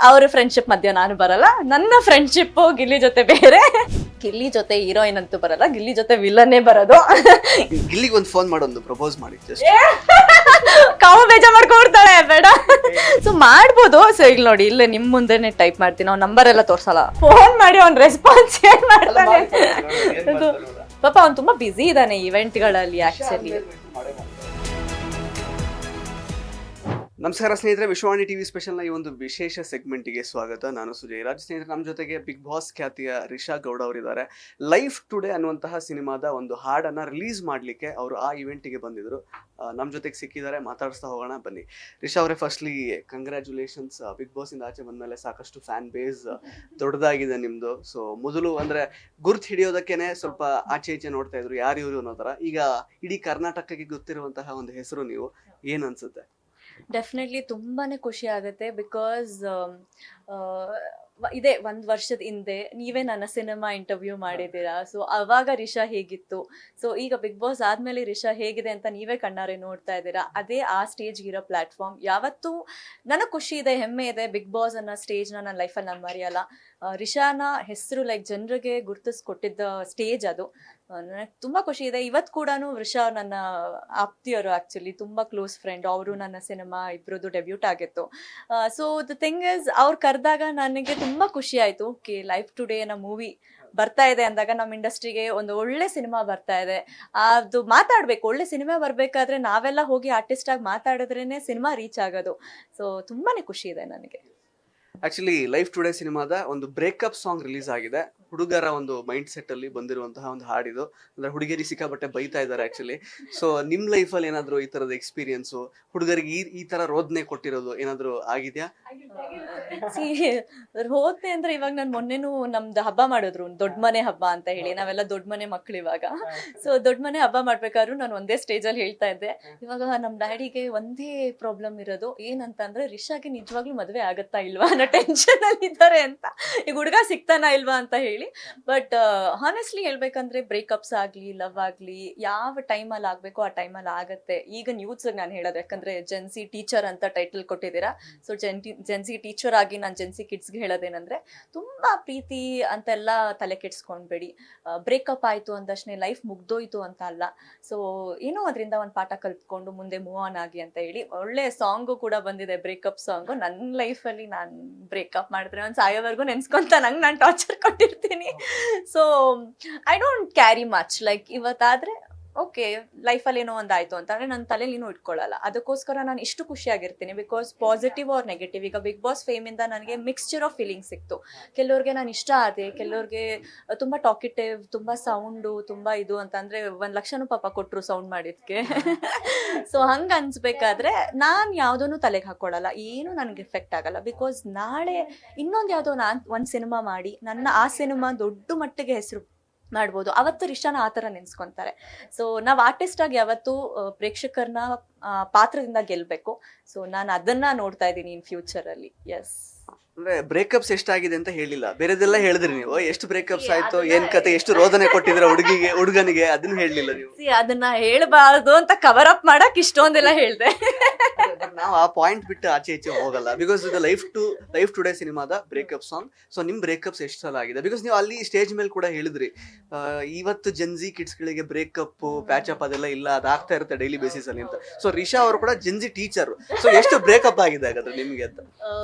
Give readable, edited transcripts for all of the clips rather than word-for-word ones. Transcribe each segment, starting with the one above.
ಅವ್ರ ಫ್ರೆಂಡ್ಶಿಪ್ ಮಧ್ಯ ನಾನು ಬರಲ್ಲ, ನನ್ನ ಫ್ರೆಂಡ್ಶಿಪ್ ಗಿಲ್ಲಿ ಜೊತೆ ಬೇರೆ. ಗಿಲ್ಲಿ ಜೊತೆ ಹೀರೋಯಿನ್ ಅಂತೂ ಬರಲ್ಲ, ಗಿಲ್ಲಿ ಜೊತೆ ವಿಲನ್ನೇ ಬರೋದು. ಗಿಲ್ಲಿಗೆ ಒಂದು ಫೋನ್ ಮಾಡೊಂದು ಪ್ರಪೋಸ್ ಮಾಡಿ ಜಸ್ಟ್. ಕಾಮ ಬೇಜಾರ್ ಮಾಡ್ಕೊಬಿಡ್ತಾಳೆ, ಬೇಡ. ಸೊ ಮಾಡ್ಬೋದು. ಸೊ ಇಲ್ಲಿ ನೋಡಿ, ಇಲ್ಲೇ ನಿಮ್ ಮುಂದೆನೆ ಟೈಪ್ ಮಾಡ್ತೀನಿ, ಅವ್ನ ನಂಬರ್ ಎಲ್ಲ ತೋರ್ಸಲ್ಲ, ಫೋನ್ ಮಾಡಿ ಅವ್ನ ರೆಸ್ಪಾನ್ಸ್ ಏನ್ ಮಾಡ್ತಾನೆ. ಪಾಪ ಅವ್ನು ತುಂಬಾ ಬಿಸಿ ಇದ್ದಾನೆ ಇವೆಂಟ್ಗಳಲ್ಲಿ ಆಕ್ಚುಲಿ. ನಮಸ್ಕಾರ ಸ್ನೇಹಿತರೆ, ವಿಶ್ವವಾಣಿ ಟಿವಿ ಸ್ಪೆಷಲ್ನ ಈ ಒಂದು ವಿಶೇಷ ಸೆಗ್ಮೆಂಟ್ಗೆ ಸ್ವಾಗತ. ನಾನು ಸುಜಯ್ ರಾಜ್. ಸ್ನೇಹಿತರೆ, ನಮ್ಮ ಜೊತೆಗೆ ಬಿಗ್ ಬಾಸ್ ಖ್ಯಾತಿಯ ರಿಷಾ ಗೌಡ ಅವರಿದ್ದಾರೆ. ಲೈಫ್ ಟುಡೇ ಅನ್ನುವಂತಹ ಸಿನಿಮಾದ ಒಂದು ಹಾಡನ್ನು ರಿಲೀಸ್ ಮಾಡಲಿಕ್ಕೆ ಅವರು ಆ ಇವೆಂಟಿಗೆ ಬಂದಿದ್ರು. ನಮ್ಮ ಜೊತೆಗೆ ಸಿಕ್ಕಿದ್ದಾರೆ, ಮಾತಾಡಿಸ್ತಾ ಹೋಗೋಣ ಬನ್ನಿ. ರಿಷಾ ಅವರೇ, ಫಸ್ಟ್ಲಿ ಕಂಗ್ರ್ಯಾಚುಲೇಷನ್ಸ್. ಬಿಗ್ ಬಾಸ್ ಇಂದ ಆಚೆ ಬಂದಮೇಲೆ ಸಾಕಷ್ಟು ಫ್ಯಾನ್ ಬೇಸ್ ದೊಡ್ಡದಾಗಿದೆ ನಿಮ್ಮದು. ಸೊ ಮೊದಲು ಅಂದರೆ ಗುರ್ತು ಹಿಡಿಯೋದಕ್ಕೇನೆ ಸ್ವಲ್ಪ ಆಚೆ ಈಚೆ ನೋಡ್ತಾ ಇದ್ರು, ಯಾರು ಇವರು ಅನ್ನೋ ಥರ. ಈಗ ಇಡೀ ಕರ್ನಾಟಕಕ್ಕೆ ಗೊತ್ತಿರುವಂತಹ ಒಂದು ಹೆಸರು ನೀವು. ಏನು ಅನ್ಸುತ್ತೆ? ಡೆಫಿನೆಟ್ಲಿ ತುಂಬಾನೇ ಖುಷಿ ಆಗುತ್ತೆ. ಬಿಕಾಸ್ ಇದೇ ಒಂದು ವರ್ಷದ ಹಿಂದೆ ನೀವೇ ನನ್ನ ಸಿನಿಮಾ ಇಂಟರ್ವ್ಯೂ ಮಾಡಿದ್ದೀರಾ. ಸೊ ಅವಾಗ ರಿಷಾ ಹೇಗಿತ್ತು, ಸೊ ಈಗ ಬಿಗ್ ಬಾಸ್ ಆದಮೇಲೆ ರಿಷಾ ಹೇಗಿದೆ ಅಂತ ನೀವೇ ಕಣ್ಣಾರೆ ನೋಡ್ತಾ ಇದ್ದೀರಾ. ಅದೇ ಆ ಸ್ಟೇಜ್ಗಿರೋ ಪ್ಲ್ಯಾಟ್ಫಾರ್ಮ್. ಯಾವತ್ತೂ ನನಗೆ ಖುಷಿ ಇದೆ, ಹೆಮ್ಮೆ ಇದೆ. ಬಿಗ್ ಬಾಸ್ ಅನ್ನೋ ಸ್ಟೇಜ್ನ ನನ್ನ ಲೈಫಲ್ಲಿ ನಾನು ಮರೆಯಲ್ಲ. ರಿಷಾನ ಹೆಸರು ಲೈಕ್ ಜನರಿಗೆ ಗುರ್ತಿಸ್ಕೊಟ್ಟಿದ್ದ ಸ್ಟೇಜ್ ಅದು. ನನಗೆ ತುಂಬ ಖುಷಿ ಇದೆ. ಇವತ್ತು ಕೂಡ ರಿಷಾ ನನ್ನ ಆಪ್ತಿಯವರು, ಆ್ಯಕ್ಚುಲಿ ತುಂಬ ಕ್ಲೋಸ್ ಫ್ರೆಂಡ್. ಅವರು ನನ್ನ ಸಿನಿಮಾ ಇಬ್ಬರದ್ದು ಡೆಬ್ಯೂಟ್ ಆಗಿತ್ತು. ಸೊ ದ ಥಿಂಗ್ ಇಸ್, ಅವ್ರು ಕರೆದಾಗ ನನಗೆ ತುಂಬ ಖುಷಿ ಆಯಿತು. ಓಕೆ, ಲೈಫ್ ಟುಡೇ ಅನ್ನೋ ಮೂವಿ ಬರ್ತಾ ಇದೆ ಅಂದಾಗ ನಮ್ಮ ಇಂಡಸ್ಟ್ರಿಗೆ ಒಂದು ಒಳ್ಳೆ ಸಿನಿಮಾ ಬರ್ತಾ ಇದೆ. ಅದು ಮಾತಾಡಬೇಕು, ಒಳ್ಳೆ ಸಿನಿಮಾ ಬರಬೇಕಾದ್ರೆ ನಾವೆಲ್ಲ ಹೋಗಿ ಆರ್ಟಿಸ್ಟಾಗಿ ಮಾತಾಡಿದ್ರೇ ಸಿನಿಮಾ ರೀಚ್ ಆಗೋದು. ಸೊ ತುಂಬಾ ಖುಷಿ ಇದೆ ನನಗೆ. ಆಕ್ಚುಲಿ ಲೈಫ್ ಟುಡೇ ಸಿನಿಮಾದ ಒಂದು ಬ್ರೇಕಪ್ ಸಾಂಗ್ ರಿಲೀಸ್ ಆಗಿದೆ. ಹುಡುಗರ ಒಂದು ಮೈಂಡ್ ಸೆಟ್ ಅಲ್ಲಿ ಬಂದಿರುವಂತಹ ಒಂದು ಹಾಡಿದು. ಅಂದ್ರೆ ಹುಡುಗಿಯರಿಗೆ ಸಿಕ್ಕಾಪಟ್ಟೆ ಬೈತಾ ಇದ್ದಾರೆ ಆಕ್ಚುಲಿ. ಸೊ ನಿಮ್ ಲೈಫಲ್ಲಿ ಏನಾದ್ರು ಈ ತರದ ಎಕ್ಸ್ಪೀರಿಯನ್ಸು, ಹುಡುಗರಿಗೆ ಈ ತರ ರೋದನೆ ಕೊಟ್ಟಿರೋದು ಏನಾದ್ರು ಆಗಿದ್ಯಾ? ಹೋದ್ನೆ ಅಂದ್ರೆ, ಇವಾಗ ನಾನು ಮೊನ್ನೆನೂ ನಮ್ದು ಹಬ್ಬ ಮಾಡಿದ್ರು, ದೊಡ್ಡ ಮನೆ ಹಬ್ಬ ಅಂತ ಹೇಳಿ. ನಾವೆಲ್ಲ ದೊಡ್ಡ ಮನೆ ಮಕ್ಳು ಇವಾಗ. ಸೊ ದೊಡ್ಡ ಮನೆ ಹಬ್ಬ ಮಾಡ್ಬೇಕಾದ್ರು ನಾನು ಒಂದೇ ಸ್ಟೇಜಲ್ಲಿ ಹೇಳ್ತಾ ಇದ್ದೆ, ಇವಾಗ ನಮ್ಮ ಡ್ಯಾಡಿಗೆ ಒಂದೇ ಪ್ರಾಬ್ಲಮ್ ಇರೋದು ಏನಂತಂದ್ರೆ, ರಿಷಾಗೆ ನಿಜವಾಗ್ಲೂ ಮದುವೆ ಆಗತ್ತಾ ಇಲ್ವಾ ಅನ್ನೋ ಟೆನ್ಷನ್ ಅಲ್ಲಿ ಇದ್ದಾರೆ ಅಂತ. ಈಗ ಹುಡುಗ ಸಿಗ್ತಾನಾ ಇಲ್ವಾ ಅಂತ ಹೇಳಿ. ಬಟ್ ಹಾನೆಸ್ಟ್ಲಿ ಹೇಳ್ಬೇಕಂದ್ರೆ, ಬ್ರೇಕಪ್ಸ್ ಆಗ್ಲಿ, ಲವ್ ಆಗ್ಲಿ, ಯಾವ ಟೈಮಲ್ಲಿ ಆಗ್ಬೇಕು ಆ ಟೈಮಲ್ಲಿ ಆಗತ್ತೆ. ಈಗ ನ್ಯೂಸ್ ನಾನು ಹೇಳೋದು, ಯಾಕಂದ್ರೆ ಜೆನ್ಸಿ ಟೀಚರ್ ಅಂತ ಟೈಟಲ್ ಕೊಟ್ಟಿದ್ದೀರಾ. ಸೊ ಜೆನ್ಸಿ ಟೀಚರ್ ಆಗಿ ನಾನು ಜೆನ್ಸಿ ಕಿಡ್ಸ್ಗೆ ಹೇಳೋದೇನಂದ್ರೆ, ತುಂಬಾ ಪ್ರೀತಿ ಅಂತೆಲ್ಲ ತಲೆ ಕೆಡ್ಸ್ಕೊಂಡ್ಬೇಡಿ. ಬ್ರೇಕಪ್ ಆಯ್ತು ಅಂದಷ್ಟೇ ಲೈಫ್ ಮುಗ್ದೋಯ್ತು ಅಂತ ಅಲ್ಲ. ಸೊ ಏನೋ ಅದರಿಂದ ಒಂದು ಪಾಠ ಕಲ್ತ್ಕೊಂಡು ಮುಂದೆ ಮೂವ್ ಆನ್ ಆಗಿ ಅಂತ ಹೇಳಿ ಒಳ್ಳೆ ಸಾಂಗು ಕೂಡ ಬಂದಿದೆ, ಬ್ರೇಕಪ್ ಸಾಂಗು. ನನ್ನ ಲೈಫಲ್ಲಿ ನಾನು ಬ್ರೇಕಪ್ ಮಾಡಿದ್ರೆ ಒಂದು ಸಾಯೋವರೆಗೂ ನೆನ್ಸ್ಕೊಂತ ನಂಗೆ ನಾನು ಟಾರ್ಚರ್ ಕೊಟ್ಟಿರ್ತೀನಿ. So I don't care much. Like ಇವತ್ತಾದ್ರೆ ಓಕೆ, ಲೈಫಲ್ಲಿ ಏನೋ ಒಂದಾಯ್ತು ಅಂತಂದರೆ ನನ್ನ ತಲೆಯಲ್ಲಿ ಏನೂ ಇಟ್ಕೊಳ್ಳಲ್ಲ. ಅದಕ್ಕೋಸ್ಕರ ನಾನು ಇಷ್ಟು ಖುಷಿಯಾಗಿರ್ತೀನಿ. ಬಿಕಾಸ್ ಪಾಸಿಟಿವ್ ಆರ್ ನೆಗೆಟಿವ್, ಈಗ ಬಿಗ್ ಬಾಸ್ ಫೇಮಿಂದ ನನಗೆ ಮಿಕ್ಸ್ಚರ್ ಆಫ್ ಫೀಲಿಂಗ್ಸ್ ಸಿಕ್ತು. ಕೆಲವ್ರಿಗೆ ನಾನು ಇಷ್ಟ ಆದೆ, ಕೆಲವ್ರಿಗೆ ತುಂಬ ಟಾಕಿಟಿವ್, ತುಂಬ ಸೌಂಡು, ತುಂಬ ಇದು ಅಂತಂದರೆ 1,00,000 ಪಾಪ ಕೊಟ್ಟರು ಸೌಂಡ್ ಮಾಡಿದ್ಕೆ. ಸೊ ಹಂಗೆ ಅನ್ಸ್ಬೇಕಾದ್ರೆ ನಾನು ಯಾವುದೂ ತಲೆಗೆ ಹಾಕ್ಕೊಳ್ಳಲ್ಲ, ಏನೂ ನನಗೆ ಎಫೆಕ್ಟ್ ಆಗಲ್ಲ. ಬಿಕಾಸ್ ನಾಳೆ ಇನ್ನೊಂದು ಯಾವುದೋ ನಾನು ಒಂದು ಸಿನಿಮಾ ಮಾಡಿ ನನ್ನ ಆ ಸಿನಿಮಾ ದೊಡ್ಡ ಮಟ್ಟಿಗೆ ಹೆಸರು ಮಾಡ್ಬೋದು. ಅವತ್ತು ರಿಷಾನ ಆ ಥರ ನೆನ್ಸ್ಕೊತಾರೆ. ಸೊ ನಾವು ಆರ್ಟಿಸ್ಟ್ ಆಗಿ ಯಾವತ್ತೂ ಪ್ರೇಕ್ಷಕರನ್ನ ಪಾತ್ರದಿಂದ ಗೆಲ್ಲಬೇಕು. ಸೊ ನಾನು ಅದನ್ನ ನೋಡ್ತಾ ಇದ್ದೀನಿ ಇನ್ ಫ್ಯೂಚರಲ್ಲಿ. ಎಸ್, ಅಂದ್ರೆ ಬ್ರೇಕಪ್ಸ್ ಎಷ್ಟಾಗಿದೆ ಅಂತ ಹೇಳಿಲ್ಲ, ಬೇರೆದೆಲ್ಲ ಹೇಳಿದ್ರಿ ನೀವು. ಎಷ್ಟು ಬ್ರೇಕಪ್ಸ್ ಆಯ್ತು, ಏನ್ ಕತೆ, ಎಷ್ಟು ರೋದನೆ ಕೊಟ್ಟಿದ್ರ ಹುಡುಗನಿಗೆ, ಅದನ್ನ ಹೇಳಲಿಲ್ಲ ನೀವು. ಅದನ್ನ ಹೇಳ್ಬಾರ್ದು ಅಂತ ಕವರ್ ಅಪ್ ಮಾಡಕ್ ಇಷ್ಟೊಂದೆಲ್ಲ ಹೇಳ್ದೆ. ನಾವು ಆ ಪಾಯಿಂಟ್ ಬಿಟ್ಟು ಆಚೆ ಈಚೆ ಹೋಗಲ್ಲ. ಬಿಕಾಸ್ ಇದು ಲೈಫ್ ಟುಡೇ ಸಿನಿಮಾದ ಬ್ರೇಕಪ್ ಸಾಂಗ್. ಸೊ ನಿಮ್ ಬ್ರೇಕಪ್ಸ್ ಎಷ್ಟು ಸಲ ಆಗಿದೆ? ಬಿಕಾಸ್ ನೀವು ಅಲ್ಲಿ ಸ್ಟೇಜ್ ಮೇಲೆ ಕೂಡ ಹೇಳಿದ್ರಿ, ಇವತ್ತು ಜೆನ್ಜಿ ಕಿಡ್ಸ್ ಗಳಿಗೆ ಬ್ರೇಕಪ್, ಪ್ಯಾಚಪ್ ಅದೆಲ್ಲ ಇಲ್ಲ, ಅದಾಗ್ತಾ ಇರುತ್ತೆ ಡೈಲಿ ಬೇಸಿಸ್ ಅಲ್ಲಿ ಅಂತ. ಸೊ ರಿಷಾ ಅವರು ಕೂಡ ಜೆನ್ಜಿ ಟೀಚರ್. ಸೊ ಎಷ್ಟು ಬ್ರೇಕಪ್ ಆಗಿದೆ ಹಾಗಾದ್ರೆ ನಿಮ್ಗೆ ಅಂತ?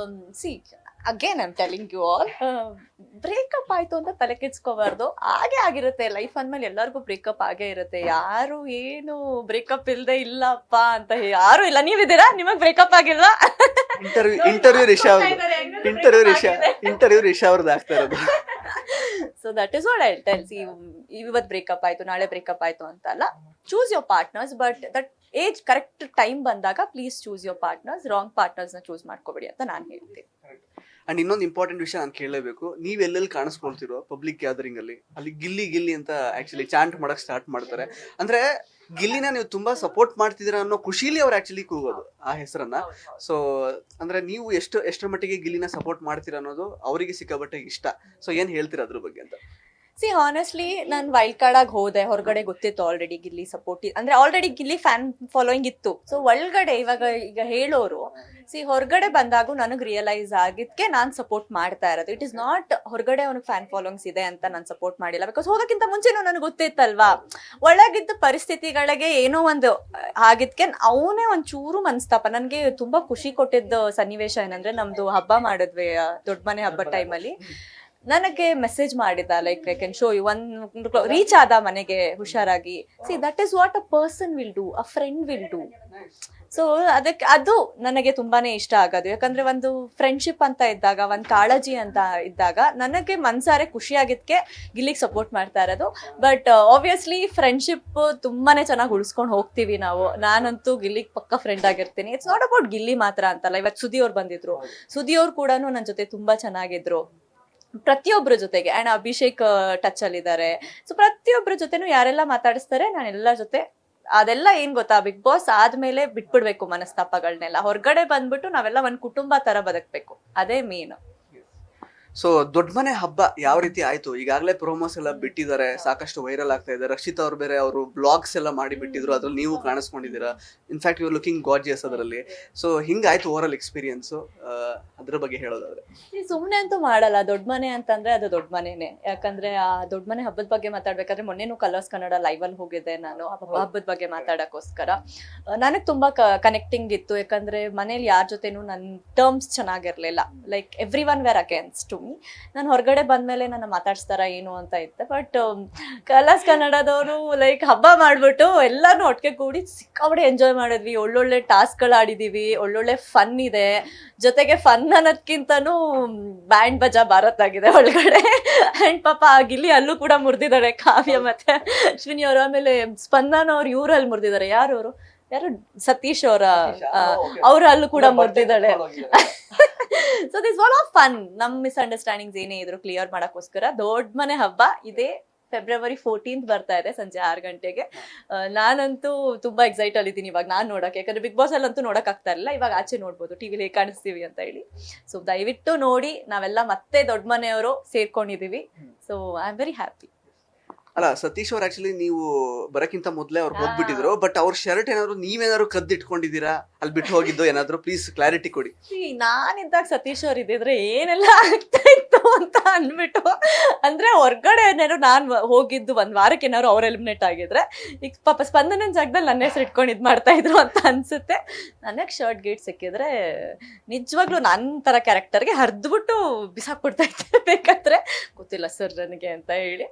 See again I am telling you all, breakup ಆಯ್ತು ಅಂತ ತಲೆ ಕೆಡ್ಸ್ಕೋಬಾರ್ದು. ಹಾಗೆ ಆಗಿರುತ್ತೆ ಲೈಫ್ ಅಂದ್ಮೇಲೆ, ಎಲ್ಲರಿಗೂ ಬ್ರೇಕಪ್ ಆಗೇ ಇರುತ್ತೆ. ಯಾರು ಏನು ಬ್ರೇಕಪ್ ಇಲ್ಲದೆ ಇಲ್ಲಪ್ಪ ಅಂತ ಯಾರು ಇಲ್ಲ. ನೀವಿದ್ದೀರಾ, ನಿಮಗ್ ಬ್ರೇಕಪ್ ಆಗಿಲ್ಲ? ಇಂಟರ್ವ್ಯೂ ರಿಷಾ ಅವ್ರದ್ದು ಆಗ್ತಾ ಇರೋದು. So that is what I will tell. ಇವತ್ತು ಬ್ರೇಕಪ್ ಆಯ್ತು, ನಾಳೆ ಬ್ರೇಕಪ್ ಆಯ್ತು ಅಂತ ಅಲ್ಲ. Choose your partners, but that age correct time ಬಂದಾಗ please choose your partners. Wrong ಪಾರ್ಟ್ನರ್ಸ್ನ ಚೂಸ್ ಮಾಡ್ಕೋಬೇಡಿ ಅಂತ ನಾನು ಹೇಳ್ತೀನಿ. ಅಂಡ್ ಇನ್ನೊಂದು ಇಂಪಾರ್ಟೆಂಟ್ ವಿಷಯ ನಾನು ಕೇಳಲೇಬೇಕು. ನೀವು ಎಲ್ಲೆಲ್ಲಿ ಕಾಣಿಸ್ಕೊಳ್ತಿರೋ ಪಬ್ಲಿಕ್ ಗ್ಯಾದರಿಂಗ್ ಅಲ್ಲಿ ಗಿಲ್ಲಿ ಅಂತ ಆಕ್ಚುಲಿ ಚಾಂಟ್ ಮಾಡಕ್ ಸ್ಟಾರ್ಟ್ ಮಾಡ್ತಾರೆ. ಅಂದ್ರೆ ಗಿಲ್ಲಿನ ನೀವು ತುಂಬಾ ಸಪೋರ್ಟ್ ಮಾಡ್ತಿದ್ದೀರಾ ಅನ್ನೋ ಖುಷಿಲಿ ಅವ್ರು ಆಕ್ಚುಲಿ ಕೂಗೋದು ಆ ಹೆಸರನ್ನ. ಸೊ ಅಂದ್ರೆ ನೀವು ಎಷ್ಟರ ಮಟ್ಟಿಗೆ ಗಿಲ್ಲಿನ ಸಪೋರ್ಟ್ ಮಾಡ್ತೀರಾ ಅನ್ನೋದು ಅವರಿಗೆ ಸಿಕ್ಕಾಬಟ್ಟೆ ಇಷ್ಟ. ಸೊ ಏನ್ ಹೇಳ್ತೀರಾ ಅದ್ರ ಬಗ್ಗೆ ಅಂತ? ಸಿ ಹಾನೆಸ್ಟ್ಲಿ ನಾನು ವೈಲ್ಡ್ ಕಾರ್ಡ್ ಆಗಿ ಹೋದೆ, ಹೊರಗಡೆ ಗೊತ್ತಿತ್ತು ಆಲ್ರೆಡಿ ಗಿಲ್ಲಿ ಸಪೋರ್ಟ್, ಅಂದ್ರೆ ಆಲ್ರೆಡಿ ಗಿಲ್ಲಿ ಫ್ಯಾನ್ ಫಾಲೋಯಿಂಗ್ ಇತ್ತು. ಸೊ ಒಳಗಡೆ ಈಗ ಹೇಳೋರು ಹೊರಗಡೆ ಬಂದಾಗೂ ನನಗೆ ರಿಯಲೈಸ್ ಆಗಿದ್ಕೆ ನಾನು ಸಪೋರ್ಟ್ ಮಾಡ್ತಾ ಇರೋದು. ಇಟ್ ಇಸ್ ನಾಟ್ ಹೊರಗಡೆ ಅವ್ನಿಗೆ ಫ್ಯಾನ್ ಫಾಲೋಯಿಂಗ್ಸ್ ಇದೆ ಅಂತ ನಾನು ಸಪೋರ್ಟ್ ಮಾಡಿಲ್ಲ, ಬಿಕಾಸ್ ಹೋಗೋಕ್ಕಿಂತ ಮುಂಚೆನೂ ನನಗೆ ಗೊತ್ತಿತ್ತಲ್ವಾ ಒಳಗಿದ್ದ ಪರಿಸ್ಥಿತಿಗಳಿಗೆ ಏನೋ ಒಂದು ಆಗಿದ್ಕೆ ಅವನೇ ಒಂಚೂರು ಮನಸ್ತಾಪ. ನನಗೆ ತುಂಬಾ ಖುಷಿ ಕೊಟ್ಟಿದ್ದ ಸನ್ನಿವೇಶ ಏನಂದ್ರೆ, ನಮ್ದು ಹಬ್ಬ ಮಾಡಿದ್ವಿ, ದೊಡ್ಡ ಮನೆ ಹಬ್ಬ ಟೈಮಲ್ಲಿ ನನಗೆ ಮೆಸೇಜ್ ಮಾಡಿದ, like I can show you, ಒಂದು ರೀಚ್ ಆದ ಮನೆಗೆ ಹುಷಾರಾಗಿ. See that is what a person will do, a friend will do. So ಅದಕ್ಕೆ ಅದು ನನಗೆ ತುಂಬಾನೇ ಇಷ್ಟ ಆಗೋದು. ಯಾಕಂದ್ರೆ ಒಂದು ಫ್ರೆಂಡ್ಶಿಪ್ ಅಂತ ಇದ್ದಾಗ, ಒಂದು ಕಾಳಜಿ ಅಂತ ಇದ್ದಾಗ ನನಗೆ ಮನ್ಸಾರೆ ಖುಷಿಯಾಗಿದ್ಕೆ ಗಿಲ್ಲಿಗೆ ಸಪೋರ್ಟ್ ಮಾಡ್ತಾ ಇರೋದು. ಬಟ್ ಆಬ್ವಿಯಸ್ಲಿ ಫ್ರೆಂಡ್ಶಿಪ್ ತುಂಬಾನೇ ಚೆನ್ನಾಗಿ ಉಳಿಸ್ಕೊಂಡು ಹೋಗ್ತೀವಿ ನಾವು. ನಾನಂತೂ ಗಿಲ್ಲಿಗೆ ಪಕ್ಕ ಫ್ರೆಂಡ್ ಆಗಿರ್ತೀನಿ. ಇಟ್ಸ್ ನಾಟ್ ಅಬೌಟ್ ಗಿಲ್ಲಿ ಮಾತ್ರ ಅಂತಲ್ಲ, ಇವತ್ತು ಸುದಿ ಅವ್ರು ಬಂದಿದ್ರು, ಸುದಿ ಅವ್ರು ಕೂಡ ನನ್ನ ಜೊತೆ ತುಂಬಾ ಚೆನ್ನಾಗಿದ್ರು ಪ್ರತಿಯೊಬ್ಬರ ಜೊತೆಗೆ. ಅಂಡ್ ಅಭಿಷೇಕ್ ಟಚ್ ಅಲ್ಲಿ ಇದ್ದಾರೆ. ಸೊ ಪ್ರತಿಯೊಬ್ಬರ ಜೊತೆನೂ ಯಾರೆಲ್ಲ ಮಾತಾಡಿಸ್ತಾರೆ ನಾನು ಎಲ್ಲರ ಜೊತೆ, ಅದೆಲ್ಲ ಏನ್ ಗೊತ್ತಾ, ಬಿಗ್ ಬಾಸ್ ಆದ್ಮೇಲೆ ಬಿಟ್ಬಿಡ್ಬೇಕು ಮನಸ್ತಾಪಗಳನ್ನೆಲ್ಲ. ಹೊರಗಡೆ ಬಂದ್ಬಿಟ್ಟು ನಾವೆಲ್ಲ ಒಂದ್ ಕುಟುಂಬ ತರ ಬದುಕ್ಬೇಕು, ಅದೇ ಮೇನ್. ಸೊ ದೊಡ್ಡ ಮನೆ ಹಬ್ಬ ಯಾವ ರೀತಿ ಆಯ್ತು? ಈಗಾಗಲೇ ಪ್ರೊಮೋಸ್ ಎಲ್ಲ ಬಿಟ್ಟಿದ್ದಾರೆ, ಸಾಕಷ್ಟು ವೈರಲ್ ಆಗ್ತಾ ಇದೆ. ರಕ್ಷಿತ್ ಅವ್ರು ಬೇರೆ ಅವರು ಬ್ಲಾಗ್ಸ್ ಎಲ್ಲ ಮಾಡಿ ಬಿಟ್ಟಿದ್ರು, ಅದ್ರಲ್ಲಿ ನೀವು ಕಾಣಿಸ್ಕೊಂಡಿದ್ದೀರಾ. ಇನ್ಫ್ಯಾಕ್ಟ್ ಯು ಲುಕಿಂಗ್ ಗಾರ್ಜಿಯಸ್ ಅದರಲ್ಲಿ. ಸೊ ಹಿಂಗಾಯ್ತು ಓವರ್ ಎಕ್ಸ್ಪೀರಿಯನ್ಸ್, ಅದ್ರ ಬಗ್ಗೆ ಹೇಳೋದಾದ್ರೆ? ಸುಮ್ನೆ ಅಂತೂ ಮಾಡಲ್ಲ. ದೊಡ್ಡ ಮನೆ ಅಂತಂದ್ರೆ ಅದು ದೊಡ್ಡ ಮನೆನೇ. ಯಾಕಂದ್ರೆ ಆ ದೊಡ್ಡ ಮನೆ ಹಬ್ಬದ ಬಗ್ಗೆ ಮಾತಾಡ್ಬೇಕಾದ್ರೆ ಮೊನ್ನೆನೂ ಕಲರ್ಸ್ ಕನ್ನಡ ಲೈವ್ ಅಲ್ಲಿ ಹೋಗಿದ್ದೆ ನಾನು ಹಬ್ಬದ ಬಗ್ಗೆ ಮಾತಾಡಕ್ಕೋಸ್ಕರ. ನನಗೆ ತುಂಬಾ ಕನೆಕ್ಟಿಂಗ್ ಇತ್ತು, ಯಾಕಂದ್ರೆ ಮನೇಲಿ ಯಾರ ಜೊತೆನೂ ನನ್ನ ಟರ್ಮ್ಸ್ ಚೆನ್ನಾಗಿರ್ಲಿಲ್ಲ. Like every one were against to me. ನಾನು ಹೊರಗಡೆ ಬಂದ್ಮೇಲೆ ನನ್ನ ಮಾತಾಡ್ಸ್ತಾರ ಏನು ಅಂತ ಇತ್ತೆ. ಬಟ್ ಕಲರ್ಸ್ ಕನ್ನಡದವರು ಲೈಕ್ ಹಬ್ಬ ಮಾಡ್ಬಿಟ್ಟು ಎಲ್ಲಾನು ಒಟ್ಟಿಗೆ ಕೂಡಿ ಸಿಕ್ಕಾಬಡಿ ಎಂಜಾಯ್ ಮಾಡಿದ್ವಿ. ಒಳ್ಳೊಳ್ಳೆ ಟಾಸ್ಕ್ಗಳು ಆಡಿದೀವಿ, ಒಳ್ಳೊಳ್ಳೆ ಫನ್ ಇದೆ. ಜೊತೆಗೆ ಫನ್ ಅನ್ನೋದ್ಕಿಂತನೂ ಬ್ಯಾಂಡ್ ಬಜಾ ಭಾರತ್ ಆಗಿದೆ ಒಳಗಡೆ. ಅಂಡ್ ಪಾಪ ಗಿಲ್ಲಿ ಅಲ್ಲೂ ಕೂಡ ಮುರಿದಿದ್ದಾರೆ, ಕಾವ್ಯ ಮತ್ತೆ ಅಶ್ವಿನಿ ಅವರು. ಆಮೇಲೆ ಸ್ಪಂದನ ಅವ್ರು ಇವರಲ್ಲಿ ಮುರಿದಿದ್ದಾರೆ. ಯಾರು ಸತೀಶ್ ಅವ್ರ ಅಲ್ಲೂ ಕೂಡ ಮುರಿದಿದ್ದಾಳೆ. So this all of fun. ನಮ್ ಮಿಸ್ಅಂಡರ್ಸ್ಟ್ಯಾಂಡಿಂಗ್ಸ್ ಏನೇ ಇದ್ರು ಕ್ಲಿಯರ್ ಮಾಡಕ್ಕೋಸ್ಕರ ದೊಡ್ಡ ಮನೆ ಹಬ್ಬ ಇದೇ ಫೆಬ್ರವರಿ 14th ಬರ್ತಾ ಇದೆ ಸಂಜೆ 6 ಗಂಟೆಗೆ. ನಾನಂತೂ ತುಂಬಾ ಎಕ್ಸೈಟ್ ಅಲ್ಲಿದ್ದೀನಿ ಇವಾಗ ನಾನು ನೋಡಕ್ಕೆ. ಯಾಕಂದ್ರೆ ಬಿಗ್ ಬಾಸ್ ಅಲ್ಲಂತೂ ನೋಡಕ್ ಆಗ್ತಾ ಇರಲಿಲ್ಲ, ಇವಾಗ ಆಚೆ ನೋಡ್ಬೋದು ಟಿವಿಲಿ ಹೇಗೆ ಕಾಣಿಸ್ತೀವಿ ಅಂತ ಹೇಳಿ. ಸೊ ದಯವಿಟ್ಟು ನೋಡಿ, ನಾವೆಲ್ಲ ಮತ್ತೆ ದೊಡ್ಡ ಮನೆಯವರು ಸೇರ್ಕೊಂಡಿದೀವಿ. So I am very happy. ಅಲ್ಲ, ಸತೀಶ್ ಅವ್ರು ಆಕ್ಚುಲಿ ನೀವು ಬರಕ್ಕಿಂತ ಮೊದ್ಲೇ ಅವ್ರು ಹೋಗ್ಬಿಟ್ಟಿದ್ರು. ಬಟ್ ಅವ್ರ ಶರ್ಟ್ ಏನಾದ್ರು ನೀವೇನಾದ್ರು ಕದ್ದಿಟ್ಕೊಂಡಿದ್ದೀರಾ ಅಲ್ಲಿ ಬಿಟ್ಟು ಹೋಗಿದ್ದು ಏನಾದ್ರು? ಪ್ಲೀಸ್ ಕ್ಲಾರಿಟಿ ಕೊಡಿ. ನಾನಿದ್ದಾಗ ಸತೀಶ್ ಅವ್ರು ಇದ್ದಿದ್ರೆ ಏನೆಲ್ಲ ಆಗ್ತಾ ಇತ್ತು ಅಂತ ಅನ್ಬಿಟ್ಟು. ಅಂದ್ರೆ ಹೊರ್ಗಡೆ ಏನಾದ್ರು ನಾನ್ ಹೋಗಿದ್ದು ಒಂದ್ ವಾರಕ್ಕೆ ಏನಾದ್ರು ಅವ್ರು ಎಲಿಮಿನೇಟ್ ಆಗಿದ್ರೆ ಈಗ ಪಾಪ ಸ್ಪಂದನನ್ ಜಾಗದಲ್ಲಿ ನನ್ನ ಹೆಸರು ಇಟ್ಕೊಂಡು ಇದ್ ಮಾಡ್ತಾ ಇದ್ರು ಅಂತ ಅನ್ಸುತ್ತೆ. ನನಗ್ ಶರ್ಟ್ ಗೇಟ್ ಸಿಕ್ಕಿದ್ರೆ ನಿಜವಾಗ್ಲೂ ನನ್ನ ತರ ಕ್ಯಾರೆಕ್ಟರ್ಗೆ ಹರಿದ್ಬಿಟ್ಟು ಬಿಸಾಕ್ಬಿಡ್ತಾ ಇದ್ದೆ ಬೇಕಾದ್ರೆ. ಗೊತ್ತಿಲ್ಲ ಸರ್ ನನಗೆ ಅಂತ ಹೇಳಿ.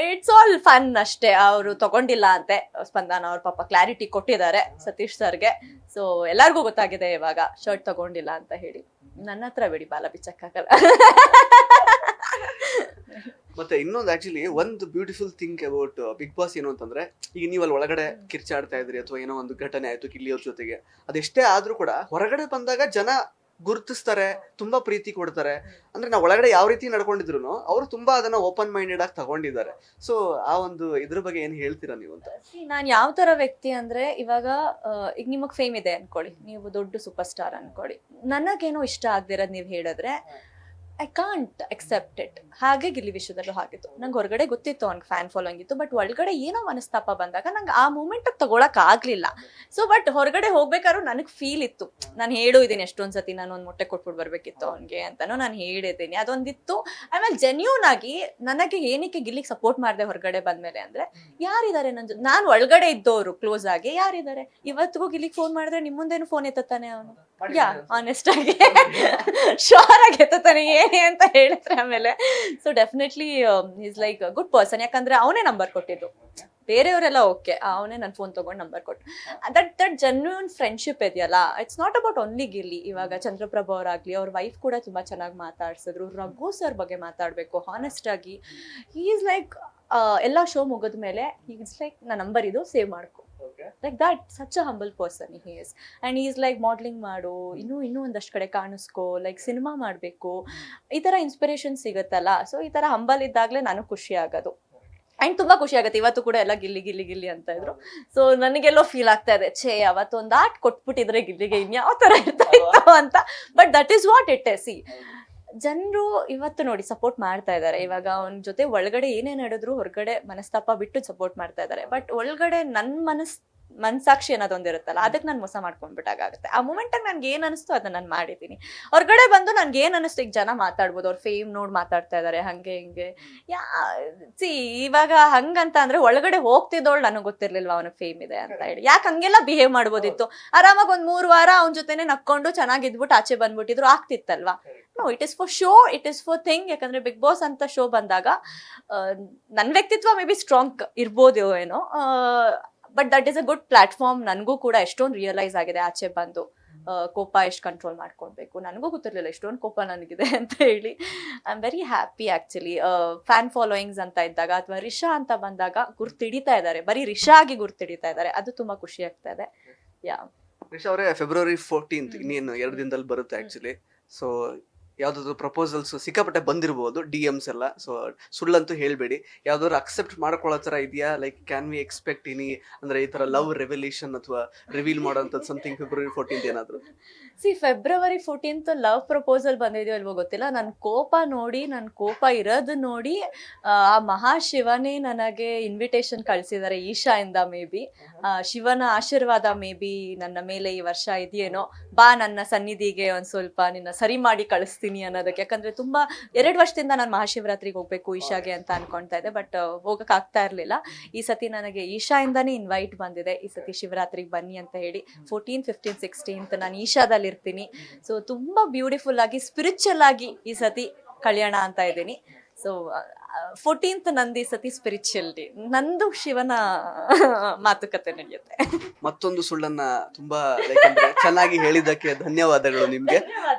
ಇಟ್ಸ್ ಆಲ್ ಫನ್ ಅಷ್ಟೇ. ಅವರು ತಗೊಂಡಿಲ್ಲ ಅಂತೆ ಸ್ಪಂದನ ಅವ್ರ, ಪಾಪ ಕ್ಲಾರಿಟಿ ಕೊಟ್ಟಿದ್ದಾರೆ ಸತೀಶ್ ಸರ್ಗೆ. ಸೊ ಎಲ್ಲಾರ್ಗೂ ಗೊತ್ತಾಗಿದೆ ಇವಾಗ ಶರ್ಟ್ ತಗೊಂಡಿಲ್ಲ ಅಂತ ಹೇಳಿ. ನನ್ನ ಹತ್ರ ಬಿಡಿ ಬಾಲ ಬಿಚ್ಚಕ್ಕಾಗಲ್ಲ. ಮತ್ತೆ ಇನ್ನೊಂದು ಆಕ್ಚುಲಿ ಒಂದು beautiful thing about Bigg Boss ಏನು ಅಂತಂದ್ರೆ, ಈಗ ನೀವು ಅಲ್ಲಿ ಒಳಗಡೆ ಕಿರ್ಚಾಡ್ತಾ ಇದ್ರಿ ಅಥವಾ ಏನೋ ಒಂದು ಘಟನೆ ಆಯ್ತು ಗಿಲ್ಲಿಯವ್ರ ಜೊತೆಗೆ, ಅದೆಷ್ಟೇ ಆದ್ರೂ ಕೂಡ ಹೊರಗಡೆ ಬಂದಾಗ ಜನ ಗುರುತಿಸ್ತಾರೆ, ತುಂಬಾ ಪ್ರೀತಿ ಕೊಡ್ತಾರೆ. ಅಂದ್ರೆ ನಾವು ಒಳಗಡೆ ಯಾವ ರೀತಿ ನಡ್ಕೊಂಡಿದ್ರು ಅವರು ತುಂಬಾ ಅದನ್ನ ಓಪನ್ ಮೈಂಡೆಡ್ ಆಗಿ ತಗೊಂಡಿದ್ದಾರೆ. ಸೊ ಆ ಒಂದು ಇದ್ರ ಬಗ್ಗೆ ಏನ್ ಹೇಳ್ತೀರಾ ನೀವು ಅಂತ? ನಾನ್ ಯಾವ ತರ ವ್ಯಕ್ತಿ ಅಂದ್ರೆ, ಇವಾಗ ಈಗ ನಿಮಗ್ ಫೇಮ್ ಇದೆ ಅನ್ಕೊಳ್ಳಿ, ನೀವು ದೊಡ್ಡ ಸೂಪರ್ ಸ್ಟಾರ್ ಅನ್ಕೊಳ್ಳಿ. ನನಗೇನೋ ಇಷ್ಟ ಆಗದಿರೋದ್ ನೀವ್ ಹೇಳಿದ್ರೆ ಐ ಕಾಂಟ್ ಅಕ್ಸೆಪ್ಟ್ ಇಟ್. ಹಾಗೆ ಗಿಲ್ಲಿ ವಿಷಯದಲ್ಲೂ ಹಾಗಿತ್ತು. ನಂಗೆ ಹೊರಗಡೆ ಗೊತ್ತಿತ್ತು ಅವ್ನಿಗೆ ಫ್ಯಾನ್ ಫಾಲೋಯಿಂಗ್ ಇತ್ತು, ಬಟ್ ಒಳಗಡೆ ಏನೋ ಮನಸ್ತಾಪ ಬಂದಾಗ ನಂಗೆ ಆ ಮೂಮೆಂಟ್ ತಗೊಳಕ್ ಆಗ್ಲಿಲ್ಲ. ಸೊ ಬಟ್ ಹೊರಗಡೆ ಹೋಗ್ಬೇಕಾದ್ರೂ ನನಗೆ ಫೀಲ್ ಇತ್ತು. ನಾನು ಹೇಳಿದ್ದೀನಿ ಎಷ್ಟೊಂದ್ಸತಿ, ನಾನು ಒಂದು ಮೊಟ್ಟೆ ಕೊಟ್ಬಿಟ್ಟು ಬರ್ಬೇಕಿತ್ತು ಅವ್ನಿಗೆ ಅಂತಾನು ನಾನು ಹೇಳಿದ್ದೀನಿ. ಅದೊಂದಿತ್ತು. ಆಮೇಲೆ ಜೆನ್ಯೂನ್ ಆಗಿ ನನಗೆ ಏನಕ್ಕೆ ಗಿಲ್ಲಿಗೆ ಸಪೋರ್ಟ್ ಮಾಡಿದೆ ಹೊರಗಡೆ ಬಂದ್ಮೇಲೆ ಅಂದ್ರೆ, ಯಾರಿದ್ದಾರೆ ನನ್ನ ನಾನು ಒಳಗಡೆ ಇದ್ದವರು ಕ್ಲೋಸ್ ಆಗಿ ಯಾರಿದ್ದಾರೆ. ಇವತ್ತಿಗೂ ಗಿಲ್ಲಿಗೆ ಫೋನ್ ಮಾಡಿದ್ರೆ ನಿಮ್ ಮುಂದೇನು ಫೋನ್ ಎತ್ತಾನೆ ಅವನು. ಯಾ ಆನೆಸ್ಟ್ ಆಗಿ ಶೋರ್ ಆಗಿ ಎತ್ತಾನೆ ಏನೇ ಅಂತ ಹೇಳಿದ್ರೆ. ಆಮೇಲೆ so definitely is like good person. ಯಾಕಂದ್ರೆ ಅವನೇ ನಂಬರ್ ಕೊಟ್ಟಿದ್ದು, ಬೇರೆಯವರೆಲ್ಲ ಓಕೆ, ಅವನೇ ನನ್ನ ಫೋನ್ ತಗೊಂಡು ನಂಬರ್ ಕೊಟ್ಟು. ದಟ್ ಜೆನ್ಯೂನ್ ಫ್ರೆಂಡ್ಶಿಪ್ ಇದೆಯಲ್ಲ, it's not about only Gilli. ಇವಾಗ ಚಂದ್ರಪ್ರಭಾ ಅವರಾಗ್ಲಿ, ಅವ್ರ ವೈಫ್ ಕೂಡ ತುಂಬಾ ಚೆನ್ನಾಗಿ ಮಾತಾಡ್ಸಿದ್ರು. ರಘು ಸರ್ ಬಗ್ಗೆ ಮಾತಾಡ್ಬೇಕು ಹಾನೆಸ್ಟ್ ಆಗಿ. ಹಿ ಈಸ್ ಲೈಕ್ ಎಲ್ಲ ಶೋ ಮುಗಿದ್ಮೇಲೆ ಈಸ್ ಲೈಕ್ ನನ್ನ ನಂಬರ್ ಇದು, ಸೇವ್ ಮಾಡ್ಕೊ. Like that such a humble person he is. And is like modelling ಮಾಡು, ಇನ್ನೂ ಒಂದಷ್ಟು ಕಡೆ ಕಾಣಿಸ್ಕೋ, ಲೈಕ್ ಸಿನಿಮಾ ಮಾಡಬೇಕು, ಈ ಥರ ಇನ್ಸ್ಪಿರೇಷನ್ ಸಿಗುತ್ತಲ್ಲ. ಸೊ ಈ ಥರ ಹಂಬಲ್ ಇದ್ದಾಗಲೇ ನನಗೆ ಖುಷಿ ಆಗೋದು. ಆ್ಯಂಡ್ ತುಂಬ ಖುಷಿ ಆಗುತ್ತೆ. ಇವತ್ತು ಕೂಡ ಎಲ್ಲ ಗಿಲ್ಲಿ ಗಿಲ್ಲಿ ಗಿಲ್ಲಿ ಅಂತ ಇದ್ರು. ಸೊ ನನಗೆಲ್ಲೋ ಫೀಲ್ ಆಗ್ತಾ ಇದೆ, ಛೇ ಅವತ್ತು ಒಂದು ಆರ್ಟ್ ಕೊಟ್ಬಿಟ್ಟಿದ್ರೆ ಗಿಲ್ಲಿಗೆ ಇನ್ಯಾವ ಥರ ಇರ್ತಾ ಇತ್ತು ಅಂತ. But that is what it C. ಜನರು ಇವತ್ತು ನೋಡಿ ಸಪೋರ್ಟ್ ಮಾಡ್ತಾ ಇದ್ದಾರೆ. ಇವಾಗ ಅವನ ಜೊತೆ ಒಳಗಡೆ ಏನೇ ನಡೆದ್ರು ಹೊರಗಡೆ ಮನಸ್ತಾಪ ಬಿಟ್ಟು ಸಪೋರ್ಟ್ ಮಾಡ್ತಾ ಇದ್ದಾರೆ. ಬಟ್ ಒಳಗಡೆ ನನ್ನ ಮನ್ಸಾಕ್ಷಿ ಅನ್ನೋದೊಂದಿರುತ್ತಲ್ಲ, ಅದಕ್ಕೆ ನಾನು ಮೋಸ ಮಾಡ್ಕೊಂಡ್ಬಿಟ್ಟಾಗುತ್ತೆ. ಆ ಮೂಮೆಂಟಾಗ ನನ್ಗೆ ಏನ್ ಅನಿಸ್ತು ಅದನ್ನ ನಾನು ಮಾಡಿದ್ದೀನಿ. ಹೊರಗಡೆ ಬಂದು ನನ್ಗೆ ಏನ್ ಅನಿಸ್ತು, ಈಗ ಜನ ಮಾತಾಡ್ಬೋದು, ಅವ್ರ ಫೇಮ್ ನೋಡಿ ಮಾತಾಡ್ತಾ ಇದ್ದಾರೆ ಹಂಗೆ ಹಿಂಗೆ. ಸಿ ಇವಾಗ ಹಂಗಂತ ಅಂದ್ರೆ ಒಳಗಡೆ ಹೋಗ್ತಿದ್ದವಳು ನನಗೆ ಗೊತ್ತಿರ್ಲಿಲ್ವಾ ಅವನಿಗೆ ಫೇಮ್ ಇದೆ ಅಂತ ಹೇಳಿ. ಯಾಕೆ ಹಂಗೆಲ್ಲ ಬಿಹೇವ್ ಮಾಡ್ಬೋದಿತ್ತು. ಆರಾಮಾಗಿ ಒಂದ್ 3 ವಾರ ಅವನ ಜೊತೆನೆ ನಕ್ಕೊಂಡು ಚೆನ್ನಾಗಿದ್ಬಿಟ್ಟು ಆಚೆ ಬಂದ್ಬಿಟ್ಟಿದ್ರು ಆಗ್ತಿತ್ತಲ್ವಾ. No, it is for show, it is for thing. ಯಾಕಂದ್ರೆ ಬಿಗ್ ಬಾಸ್ ಅಂತ ಶೋ ಬಂದಾಗ ನನ್ನ ವ್ಯಕ್ತಿತ್ವ ಮೇ ಬಿ ಸ್ಟ್ರಾಂಗ್ ಇರ್ಬೋದು ಏನೋ, but that is a good platform. ನನಗೂ ಕೂಡ ಎಷ್ಟೊಂದು ರಿಯಲೈಸ್ ಆಗಿದೆ ಆಚೆ ಬಂದು. ಕೋಪ ಎಷ್ಟು ಕಂಟ್ರೋಲ್ ಮಾಡ್ಕೊಳ್ಬೇಕು ನನಗೂ ಗೊತ್ತಿರಲಿಲ್ಲ, ಎಷ್ಟೊಂದು ಕೋಪ ನನಗಿದೆ ಅಂತ ಹೇಳಿ. I am very happy actually. Fan followings ಅಂತ ಇದ್ದಾಗ ಅಥವಾ ರಿಷಾ ಅಂತ ಬಂದಾಗ ಗುರ್ತಿಡಿತಾ ಇದ್ದಾರೆ, ಬರೀ ರಿಷಾ ಆಗಿ ಗುರ್ತಿಡಿತಾ ಇದ್ದಾರೆ, ಅದು ತುಂಬಾ ಖುಷಿ ಆಗ್ತಾ ಇದೆ. ಯಾ ರಿಷಾ ಅವರೇ, ಫೆಬ್ರವರಿ 14 ಇನ್ನೇನು 2 ದಿನದಲ್ಲಿ ಬರುತ್ತೆ ಆಕ್ಚುಲಿ. ಸೊ ಯಾವ್ದಾದ್ರು ಪ್ರಪೋಸಲ್ಸ್ ಸಿಕ್ಕಾಪಟ್ಟೆ ಬಂದಿರಬಹುದು, DMs ಎಲ್ಲ. ಸೊ ಸುಳ್ಳಂತೂ ಹೇಳ್ಬೇಡಿ, ಯಾವ್ದಾದ್ರು ಅಕ್ಸೆಪ್ಟ್ ಮಾಡ್ಕೊಳ್ಳೋ ತರ ಇದೆಯಾ? ಲೈಕ್ ಕ್ಯಾನ್ ವಿ ಎಕ್ಸ್ಪೆಕ್ಟ್ ಅಂದ್ರೆ ಈ ತರ ಲವ್ ರೆವಲ್ಯೂಷನ್ ಅಥವಾ ರಿವೀಲ್ ಮಾಡೋಂಥದ್ದು ಸಮಥಿಂಗ್ ಫೆಬ್ರವರಿ 14 ಏನಾದ್ರು? ಫೆಬ್ರವರಿ 14 ಲವ್ ಪ್ರಪೋಸಲ್ ಬಂದಿದೆಯೋ ಇಲ್ವೋ ಗೊತ್ತಿಲ್ಲ. ನನ್ನ ಕೋಪ ಇರೋದು ನೋಡಿ ಆ ಮಹಾಶಿವನೇ ನನಗೆ ಇನ್ವಿಟೇಷನ್ ಕಳ್ಸಿದ್ದಾರೆ ಈಶಾ ಇಂದ. ಮೇ ಬಿ ಶಿವನ ಆಶೀರ್ವಾದ ಮೇ ಬಿ ನನ್ನ ಮೇಲೆ ಈ ವರ್ಷ ಇದೆಯೇನೋ. ಬಾ ನನ್ನ ಸನ್ನಿಧಿಗೆ ಒಂದ್ ಸ್ವಲ್ಪ ನಿನ್ನ ಸರಿ ಮಾಡಿ ಕಳಿಸ್ತೀನಿ ಅನ್ನೋದಕ್ಕೆ. ಯಾಕಂದ್ರೆ ತುಂಬಾ 2 ವರ್ಷದಿಂದ ನಾನು ಮಹಾಶಿವರಾತ್ರಿಗೆ ಹೋಗ್ಬೇಕು ಈಶಾಗೆ ಅಂತ ಅನ್ಕೊಂತಾ ಇದ್ದೆ, ಬಟ್ ಹೋಗಕ್ ಆಗ್ತಾ ಇರ್ಲಿಲ್ಲ. ಈ ಸತಿ ನನಗೆ ಈಶಾ ಇಂದಾನೇ ಇನ್ವೈಟ್ ಬಂದಿದೆ, ಈ ಸತಿ ಶಿವರಾತ್ರಿಗೆ ಬನ್ನಿ ಅಂತ ಹೇಳಿ. 14, 15, 16 ನಾನು ಈಶಾದಲ್ಲಿ ಇರ್ತೀನಿ. ಸೊ ತುಂಬಾ ಬ್ಯೂಟಿಫುಲ್ ಆಗಿ ಸ್ಪಿರಿಚುವಲ್ ಆಗಿ ಈ ಸತಿ ಕಳ್ಯೋಣ ಅಂತ ಇದ್ದೀನಿ. ಸೊ 14th ನಂದು ಈ ಸತಿ ಸ್ಪಿರಿಚುವಲ್, ನಂದು ಶಿವನ ಮಾತುಕತೆ ನಡೆಯುತ್ತೆ. ಮತ್ತೊಂದು ಸುಳ್ಳನ್ನ ತುಂಬಾ ಚೆನ್ನಾಗಿ ಹೇಳಿದ್ದಕ್ಕೆ ಧನ್ಯವಾದಗಳು ನಿಮ್ಗೆ.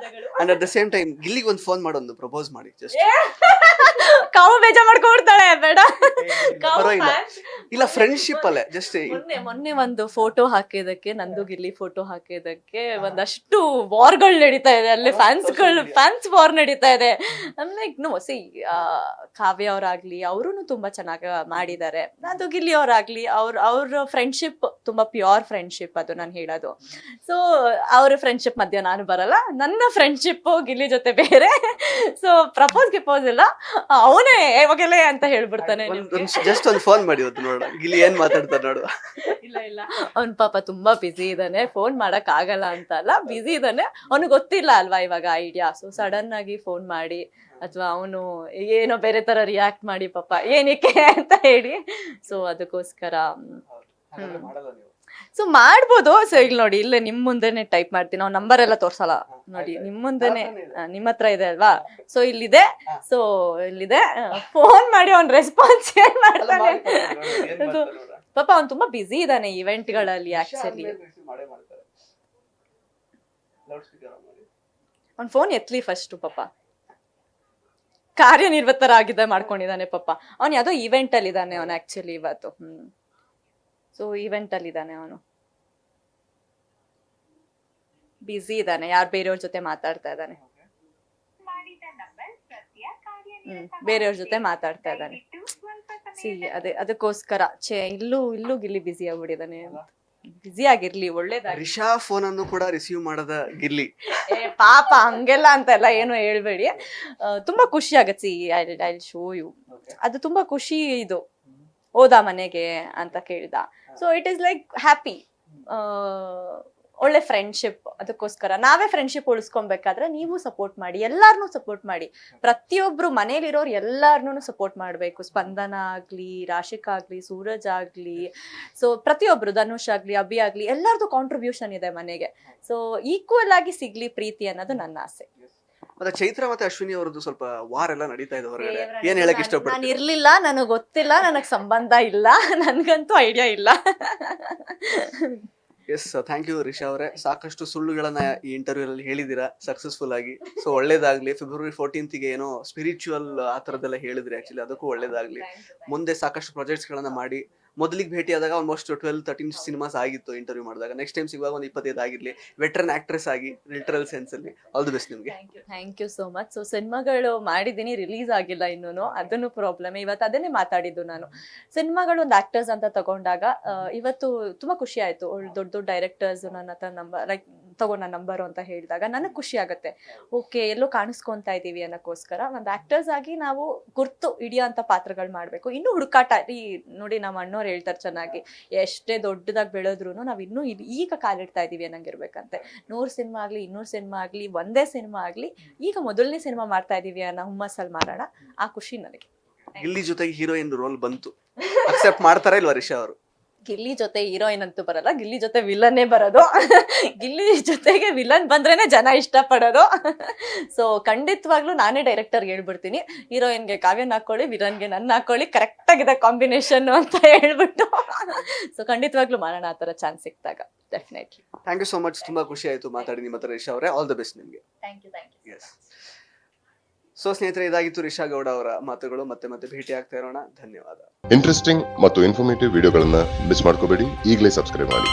And at the same time ಗಿಲ್ಲಿಗೆ ಒಂದು ಫೋನ್ ಮಾಡೊಂದು ಪ್ರಪೋಸ್ ಮಾಡಿ. ಜಸ್ಟ್ ಕಾವು ಬೇಜಾರ್ ಮಾಡ್ಕೊಡ್ತಾಳೆ, ಬೇಡ. ಪರವಾಗಿಲ್ಲ, ಇಲ್ಲ ಫ್ರೆಂಡ್ಶಿಪ್ ಅಲ್ಲೇ ಜಸ್ಟ್ ಮೊನ್ನೆ ಒಂದು ಫೋಟೋ ಹಾಕಿದಕ್ಕೆ, ನಂದು ಗಿಲ್ಲಿ ಫೋಟೋ ಹಾಕಿದಕ್ಕೆ ಒಂದಷ್ಟು ವಾರ್ಗಳು ನಡೀತಾ ಇದೆ ಅಲ್ಲಿ. ಫ್ಯಾನ್ಸ್ ವಾರ್ ನಡೀತಾ ಇದೆ. ಲೈಕ್ ನೋ, ಸಿ ಕಾವ್ಯ ಅವರಾಗ್ಲಿ ಅವರು ತುಂಬಾ ಚೆನ್ನಾಗಿ ಮಾಡಿದ್ದಾರೆ. ಅದು ಗಿಲ್ಲಿ ಅವರಾಗ್ಲಿ ಅವ್ರ ಫ್ರೆಂಡ್ಶಿಪ್ ತುಂಬಾ ಪ್ಯೂರ್ ಫ್ರೆಂಡ್ಶಿಪ್, ಅದು ನಾನು ಹೇಳೋದು. ಸೊ ಅವ್ರ ಫ್ರೆಂಡ್ಶಿಪ್ ಮಧ್ಯ ನಾನು ಬರಲ್ಲ, ನನ್ನ ಫ್ರೆಂಡ್ಶಿಪ್ ಗಿಲ್ಲಿ ಜೊತೆ ಬೇರೆ. ಸೊ ಗಿಪೋಸ್ ಇಲ್ಲ, ಅವನೇ ಯಾವಾಗಲೇ ಅಂತ ಹೇಳ್ಬಿಡ್ತಾನೆ. ಜಸ್ಟ್ ಒಂದು ಫೋನ್ ಮಾಡಿ ನೋಡ ಗಿಲ್ಲಿ ಏನ್ ಮಾತಾಡ್ತಾರೆ ನೋಡುವ. ಇಲ್ಲ ಅವ್ನ್ ಪಾಪ ತುಂಬಾ ಬಿಸಿ ಇದ್ದಾನೆ, ಫೋನ್ ಮಾಡಕ್ ಆಗಲ್ಲ ಅಂತ ಅಲ್ಲ, ಬಿಸಿ ಇದ್ದಾನೆ. ಅವ್ನಿಗೆ ಗೊತ್ತಿಲ್ಲ ಅಲ್ವಾ ಇವಾಗ ಐಡಿಯಾ. ಸೊ ಸಡನ್ ಆಗಿ ಫೋನ್ ಮಾಡಿ ಅಥವಾ ಅವನು ಏನೋ ಬೇರೆ ತರ ರಿಯಾಕ್ಟ್ ಮಾಡಿ ಪಾಪ ಏನಕ್ಕೆ ಅಂತ ಹೇಳಿ. ಸೊ ಅದಕ್ಕೋಸ್ಕರ ಸೊ ಮಾಡ್ಬೋದು. ಸೊ ಈಗ ನೋಡಿ, ಇಲ್ಲೇ ನಿಮ್ ಮುಂದೆನೆ ಟೈಪ್ ಮಾಡ್ತೀನಿ, ಅವ್ನ ನಂಬರ್ ಎಲ್ಲ ತೋರ್ಸಲ್ಲ ನೋಡಿ, ನಿಮ್ ಮುಂದೆನೆ ನಿಮ್ ಹತ್ರ ಇದೆ ಅಲ್ವಾ. ಸೊ ಇಲ್ಲಿದೆ, ಸೊ ಇಲ್ಲಿದೆ, ಫೋನ್ ಮಾಡಿ ಅವ್ನ್ ರೆಸ್ಪಾನ್ಸ್ ಏನ್ ಮಾಡ್ತಾನೆ. ಪಾಪ ಅವ್ನ್ ತುಂಬಾ ಬಿಸಿ ಇದ್ದಾನೆ ಇವೆಂಟ್ಗಳಲ್ಲಿ ಆಕ್ಚುಲಿ. ಅವ್ನ್ ಫೋನ್ ಎತ್ಲಿ ಫಸ್ಟ್, ಪಾಪ ಕಾರ್ಯನಿರ್ವತ್ತರಾಗಿದ್ದ ಮಾಡ್ಕೊಂಡಿದ್ದಾನೆ ಪಾಪ. ಅವ್ನ್ ಯಾವ್ದೋ ಇವೆಂಟ್ ಅಲ್ಲಿ ಇದ್ದಾನೆ ಅವನು ಆಕ್ಚುಲಿ ಇವತ್ತು. ಸೊ ಇವೆಂಟ್ ಅಲ್ಲಿ ಇದ್ದಾನೆ ಅವನು, ಬಿಸಿ ಇದ್ದಾನೆ, ಯಾರು ಬೇರೆಯವ್ರ ಜೊತೆ ಮಾತಾಡ್ತಾ ಇದ್ದಾನೆ. ಬೇರೆಯವ್ರ ಜೊತೆ ಮಾತಾಡ್ತಾ ಇದ್ದಾನೆ. ಅದಕ್ಕೋಸ್ಕರ ಇಲ್ಲೂ ಗಿಲ್ಲಿ ಬಿಸಿ ಆಗ್ಬಿಟ್ಟಿದ್ದಾನೆ. ಬಿಸಿ ಆಗಿರ್ಲಿ, ಒಳ್ಳೇದಾಗಿ. ರಿಷಾ ಫೋನ್ ಅನ್ನು ಕೂಡ ರಿಸೀವ್ ಮಾಡದ ಗಿಲ್ಲಿ. ಪಾಪ ಹಂಗೆಲ್ಲ ಅಂತೆಲ್ಲ ಏನು ಹೇಳ್ಬೇಡಿ. ತುಂಬಾ ಖುಷಿ ಆಗತ್ತೆ. ಐ ಶೋ ಯು, ಅದು ತುಂಬಾ ಖುಷಿ. ಇದು ಹೋದ ಮನೆಗೆ ಅಂತ ಕೇಳಿದ. So it is like happy, ಒಳ್ಳೆ ಫ್ರೆಂಡ್ಶಿಪ್. ಅದಕ್ಕೋಸ್ಕರ ನಾವೇ ಫ್ರೆಂಡ್ಶಿಪ್ ಉಳಿಸ್ಕೊಬೇಕಾದ್ರೆ ನೀವು ಸಪೋರ್ಟ್ ಮಾಡಿ, ಎಲ್ಲಾರನ್ನೂ ಸಪೋರ್ಟ್ ಮಾಡಿ. ಪ್ರತಿಯೊಬ್ರು ಮನೇಲಿರೋರು ಎಲ್ಲಾರನ್ನೂ ಸಪೋರ್ಟ್ ಮಾಡಬೇಕು. ಸ್ಪಂದನ ಆಗ್ಲಿ, ರಾಶಿಕಾ ಆಗ್ಲಿ, ಸೂರಜ್ ಆಗ್ಲಿ, ಸೊ ಪ್ರತಿಯೊಬ್ರು, ಧನುಷ್ ಆಗ್ಲಿ, ಅಭಿ ಆಗ್ಲಿ, ಎಲ್ಲಾರ್ದು ಕಾಂಟ್ರಿಬ್ಯೂಷನ್ ಇದೆ ಮನೆಗೆ. ಸೊ ಈಕ್ವಲ್ ಆಗಿ ಸಿಗ್ಲಿ ಪ್ರೀತಿ ಅನ್ನೋದು ನನ್ನ ಆಸೆ. ಮತ್ತೆ ಚೈತ್ರ ಮತ್ತೆ ಅಶ್ವಿನಿ ಅವರದ್ದು ಸ್ವಲ್ಪ ವಾರ್ ಎಲ್ಲ ನಡೀತಾ ಇದೆ ಹೊರಗಡೆ, ಏನ್ ಹೇಳಕ್ ಇಷ್ಟಪಡ್ತೀನಿ? ನಾನು ಇರ್ಲಿಲ್ಲ, ನನಗೆ ಗೊತ್ತಿಲ್ಲ, ನನಗ್ ಸಂಬಂಧ ಇಲ್ಲ, ನನ್ಗಂತೂ ಐಡಿಯಾ ಇಲ್ಲ. ಎಸ್, ಥ್ಯಾಂಕ್ ಯು ರಿಷಾ ಅವರೇ. ಸಾಕಷ್ಟು ಸುಳ್ಳುಗಳನ್ನ ಈ ಇಂಟರ್ವ್ಯೂ ಅಲ್ಲಿ ಹೇಳಿದಿರಾ ಸಕ್ಸಸ್ಫುಲ್ ಆಗಿ. ಸೊ ಒಳ್ಳೇದಾಗ್ಲಿ. ಫೆಬ್ರವರಿ 14ಗೆ ಏನೋ ಸ್ಪಿರಿಚುವಲ್ ಆ ತರದೆಲ್ಲ ಹೇಳಿದ್ರಿ, ಆಕ್ಚುಲಿ ಅದಕ್ಕೂ ಒಳ್ಳೇದಾಗ್ಲಿ. ಮುಂದೆ ಸಾಕಷ್ಟು ಪ್ರಾಜೆಕ್ಟ್ಸ್ ಗಳನ್ನ ಮಾಡಿ. ಮೊದಲಿಗೆ ಭೇಟಿ ಆದಾಗ ಆಲ್ಮೋಸ್ಟ್ 12-13 ಸಿನಿಮಾಸ್ ಆಗಿತ್ತು ಇಂಟರ್ವ್ಯೂ ಮಾಡಿದಾಗ. ನೆಕ್ಸ್ಟ್ ಟೈಮ್ ಸಿಗುವಾಗ ಒಂದು 25 ಆಗಿರ್ಲಿ. ವೆಟರನ್ ಆಕ್ಟ್ರೆಸ್ ಆಗಿ ಲಿಟರಲ್ ಸೆನ್ಸ್ ಅಲ್ಲಿ ಆಲ್ ದಿ ಬೆಸ್ಟ್ ನಿಮ್ಗೆ. Thank you so much. So ಸಿನಿಮಾಗಳು ಮಾಡಿದ್ದೀನಿ, ರಿಲೀಸ್ ಆಗಿಲ್ಲ ಇನ್ನೂ, ಅದನ್ನು ಪ್ರಾಬ್ಲಮ್. ಇವತ್ತು ಅದನ್ನೇ ಮಾತಾಡಿದ್ದು ನಾನು. ಸಿನಿಮಾಗಳು ಒಂದು ಆಕ್ಟರ್ಸ್ ಅಂತ ತಗೊಂಡಾಗ ಇವತ್ತು ತುಂಬಾ ಖುಷಿ ಆಯ್ತು. ದೊಡ್ಡ ಡೈರೆಕ್ಟರ್ಸ್ ನನ್ನ ಹತ್ರ ಲೈಕ್ ತಗೋ ನನ್ನ ನಂಬರು ಅಂತ ಹೇಳಿದಾಗ ನನಗೆ ಖುಷಿ ಆಗುತ್ತೆ. ಓಕೆ, ಎಲ್ಲೋ ಕಾಣಿಸ್ಕೊತಾ ಇದ್ದೀವಿ ಅನ್ನೋಕ್ಕೋಸ್ಕರ ಒಂದು ಆಕ್ಟರ್ಸ್ ಆಗಿ ನಾವು ಗುರ್ತು ಹಿಡಿಯೋಂಥ ಪಾತ್ರಗಳು ಮಾಡಬೇಕು. ಇನ್ನೂ ಹುಡುಕಾಟ ನೋಡಿ, ನಮ್ಮ ಅಣ್ಣವ್ರು ಹೇಳ್ತಾರೆ ಚೆನ್ನಾಗಿ, ಎಷ್ಟೇ ದೊಡ್ಡದಾಗಿ ಬೆಳೆದ್ರು ನಾವು ಇನ್ನೂ ಈಗ ಕಾಲಿಡ್ತಾ ಇದ್ದೀವಿ ಅನ್ನಂಗಿರ್ಬೇಕಂತೆ. 100 ಸಿನಿಮಾ ಆಗಲಿ, 200 ಸಿನಿಮಾ ಆಗಲಿ, ಒಂದೇ ಸಿನಿಮಾ ಆಗಲಿ, ಈಗ ಮೊದಲನೇ ಸಿನಿಮಾ ಮಾಡ್ತಾ ಇದ್ದೀವಿ ಅನ್ನೋ ಹುಮ್ಮಸ್ಸಲ್ಲಿ ಮಾಡೋಣ. ಆ ಖುಷಿ ನನಗೆ. ಗಿಲ್ಲಿ ಜೊತೆಗೆ ಹೀರೋಯಿನ್ ರೋಲ್ ಬಂತು, ಅಕ್ಸೆಪ್ಟ್ ಮಾಡ್ತಾರಾ ಇಲ್ವಾ ರಿಷಾ ಅವರು? ಗಿಲ್ಲಿ ಜೊತೆ ಹೀರೋಯಿನ್ ಅಂತೂ ಬರಲ್ಲ, ಗಿಲ್ಲಿ ಜೊತೆ ವಿಲನ್ನೇ ಬರೋದು. ಗಿಲ್ಲಿ ಜೊತೆಗೆ ವಿಲನ್ ಬಂದ್ರೇನೆ ಜನ ಇಷ್ಟಪಡೋದು. ಸೊ ಖಂಡಿತವಾಗ್ಲೂ ನಾನೇ ಡೈರೆಕ್ಟರ್ಗೆ ಹೇಳ್ಬಿಡ್ತೀನಿ, ಹೀರೋಯಿನ್ಗೆ ಕಾವ್ಯನ ಹಾಕೊಳ್ಳಿ, ವಿಲನ್ಗೆ ನನ್ನ ಹಾಕೊಳ್ಳಿ, ಕರೆಕ್ಟ್ ಆಗಿದೆ ಕಾಂಬಿನೇಷನ್ ಅಂತ ಹೇಳ್ಬಿಟ್ಟು. ಸೊ ಖಂಡಿತವಾಗ್ಲೂ ಮಾಡೋಣ ಆ ಥರ ಚಾನ್ಸ್ ಸಿಕ್ತಾಗ, definitely. Thank you so much, ತುಂಬಾ ಖುಷಿ ಆಯ್ತು ಮಾತಾಡಿ ನಿಮ್ಮ ಹತ್ರ ರಿಷಾ ಅವರೇ. ಆಲ್ ದ ಬೆಸ್ಟ್ ನಿಮಗೆ. Thank you. ಎಸ್. ಸೊ ಸ್ನೇಹಿತರೆ, ಇದಾಗಿತ್ತು ರಿಷಾ ಗೌಡ ಅವರ ಮಾತುಗಳು. ಮತ್ತೆ ಭೇಟಿ ಆಗ್ತಾ ಇರೋಣ. ಧನ್ಯವಾದ. ಇಂಟ್ರೆಸ್ಟಿಂಗ್ ಮತ್ತು ಇನ್ಫಾರ್ಮೇಟಿವ್ ವಿಡಿಯೋಗಳನ್ನ ಮಿಸ್ ಮಾಡ್ಕೋಬೇಡಿ. ಈಗಲೇ ಸಬ್ಸ್ಕ್ರೈಬ್ ಮಾಡಿ.